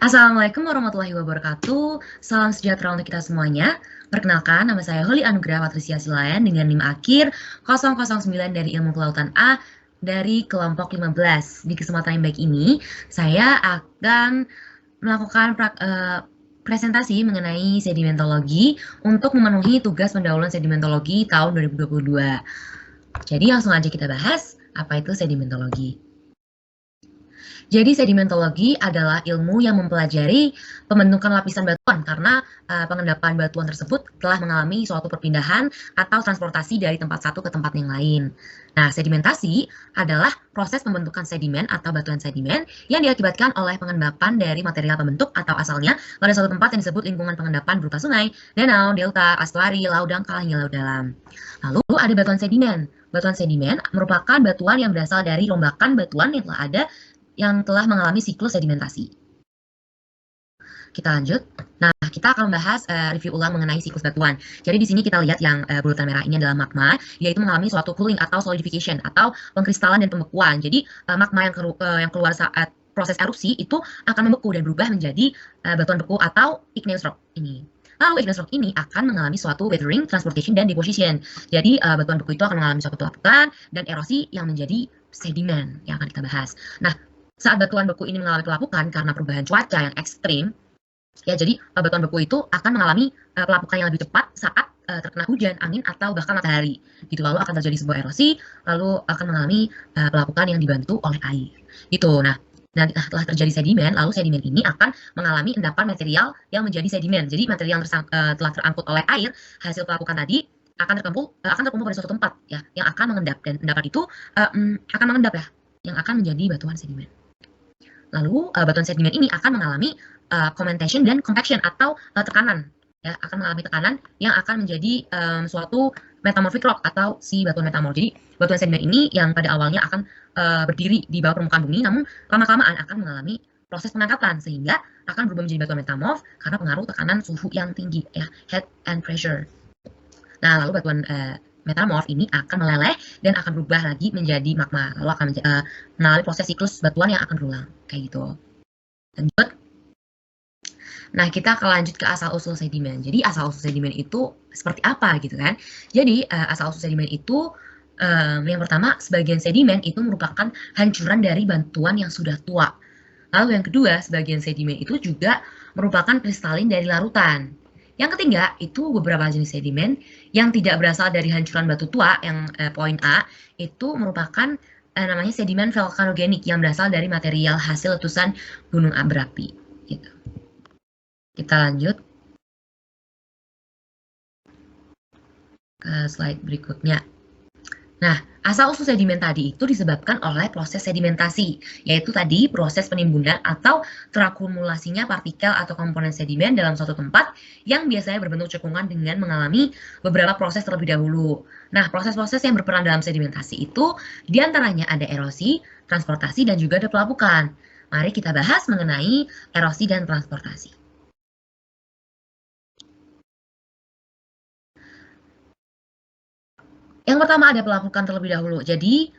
Assalamualaikum warahmatullahi wabarakatuh. Salam sejahtera untuk kita semuanya. Perkenalkan, nama saya Holi Anugrah Patricia Silayan dengan NIM akhir 009 dari Ilmu Kelautan A dari kelompok 15. Di kesempatan yang baik ini, saya akan melakukan presentasi mengenai sedimentologi untuk memenuhi tugas pendahuluan sedimentologi tahun 2022. Jadi langsung aja kita bahas, apa itu sedimentologi. Jadi sedimentologi adalah ilmu yang mempelajari pembentukan lapisan batuan karena pengendapan batuan tersebut telah mengalami suatu perpindahan atau transportasi dari tempat satu ke tempat yang lain. Nah, sedimentasi adalah proses pembentukan sedimen atau batuan sedimen yang diakibatkan oleh pengendapan dari material pembentuk atau asalnya pada suatu tempat yang disebut lingkungan pengendapan berupa sungai, danau, delta, estuari, laut dangkal hingga laut dalam. Lalu ada batuan sedimen. Batuan sedimen merupakan batuan yang berasal dari rombakan batuan yang telah mengalami siklus sedimentasi. Kita lanjut. Nah, kita akan membahas review ulang mengenai siklus batuan. Jadi di sini kita lihat yang berurutan merah ini adalah magma, yaitu mengalami suatu cooling atau solidification atau pengkristalan dan pembekuan. Jadi magma yang keluar saat proses erupsi itu akan membeku dan berubah menjadi batuan beku atau igneous rock ini. Lalu igneous rock ini akan mengalami suatu weathering, transportation, dan deposition. Jadi batuan beku itu akan mengalami suatu pelapukan dan erosi yang menjadi sedimen yang akan kita bahas. Nah, saat batuan beku ini mengalami pelapukan karena perubahan cuaca yang ekstrim, ya jadi batuan beku itu akan mengalami pelapukan yang lebih cepat saat terkena hujan, angin, atau bahkan matahari. Gitu, lalu akan terjadi sebuah erosi, lalu akan mengalami pelapukan yang dibantu oleh air. Gitu. Nah, setelah terjadi sedimen, lalu sedimen ini akan mengalami endapan material yang menjadi sedimen. Jadi material yang telah terangkut oleh air hasil pelapukan tadi akan terkumpul pada suatu tempat ya yang akan mengendap, dan endapan itu akan mengendap ya yang akan menjadi batuan sedimen. Lalu batuan sedimen ini akan mengalami condensation dan compaction atau tekanan, ya akan mengalami tekanan yang akan menjadi suatu metamorphic rock atau si batuan metamorf. Jadi batuan sedimen ini yang pada awalnya akan berdiri di bawah permukaan bumi, namun lama-kelamaan akan mengalami proses pengangkatan sehingga akan berubah menjadi batuan metamorf karena pengaruh tekanan suhu yang tinggi, ya heat and pressure. Nah, lalu batuan metamorf ini akan meleleh dan akan berubah lagi menjadi magma, lalu akan mengalami proses siklus batuan yang akan berulang kayak gitu. Lanjut. Nah, kita akan lanjut ke asal-usul sedimen. Jadi asal-usul sedimen itu seperti apa gitu kan? Jadi asal-usul sedimen itu yang pertama, sebagian sedimen itu merupakan hancuran dari batuan yang sudah tua. Lalu yang kedua, sebagian sedimen itu juga merupakan kristalin dari larutan. Yang ketiga, itu beberapa jenis sedimen yang tidak berasal dari hancuran batu tua, yang poin A, itu merupakan namanya sedimen vulkanogenik yang berasal dari material hasil letusan gunung berapi. Gitu. Kita lanjut ke slide berikutnya. Nah, asal-usul sedimen tadi itu disebabkan oleh proses sedimentasi, yaitu tadi proses penimbunan atau terakumulasinya partikel atau komponen sedimen dalam suatu tempat yang biasanya berbentuk cekungan dengan mengalami beberapa proses terlebih dahulu. Nah, proses-proses yang berperan dalam sedimentasi itu diantaranya ada erosi, transportasi, dan juga ada pelapukan. Mari kita bahas mengenai erosi dan transportasi. Yang pertama ada pelapukan terlebih dahulu. Jadi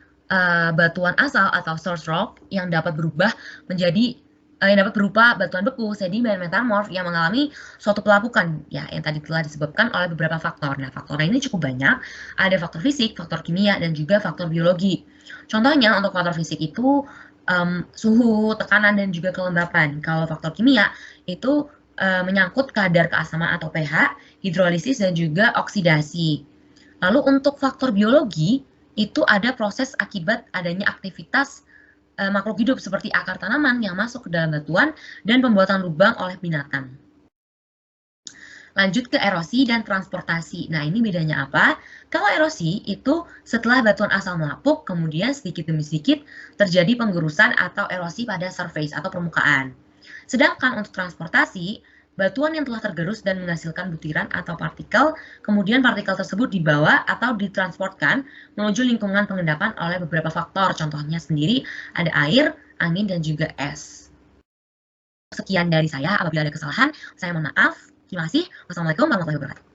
batuan asal atau source rock yang dapat berubah menjadi yang dapat berupa batuan beku, sedimen, metamorf yang mengalami suatu pelapukan ya yang tadi telah disebabkan oleh beberapa faktor. Nah, faktornya ini cukup banyak. Ada faktor fisik, faktor kimia, dan juga faktor biologi. Contohnya untuk faktor fisik itu suhu, tekanan, dan juga kelembapan. Kalau faktor kimia itu menyangkut kadar keasaman atau pH, hidrolisis, dan juga oksidasi. Lalu untuk faktor biologi, itu ada proses akibat adanya aktivitas makhluk hidup seperti akar tanaman yang masuk ke dalam batuan dan pembuatan lubang oleh binatang. Lanjut ke erosi dan transportasi. Nah, ini bedanya apa? Kalau erosi itu setelah batuan asal melapuk, kemudian sedikit demi sedikit terjadi penggurusan atau erosi pada surface atau permukaan. Sedangkan untuk transportasi, batuan yang telah tergerus dan menghasilkan butiran atau partikel, kemudian partikel tersebut dibawa atau ditransportkan menuju lingkungan pengendapan oleh beberapa faktor. Contohnya sendiri ada air, angin, dan juga es. Sekian dari saya. Apabila ada kesalahan, saya mohon maaf. Terima kasih. Wassalamualaikum warahmatullahi wabarakatuh.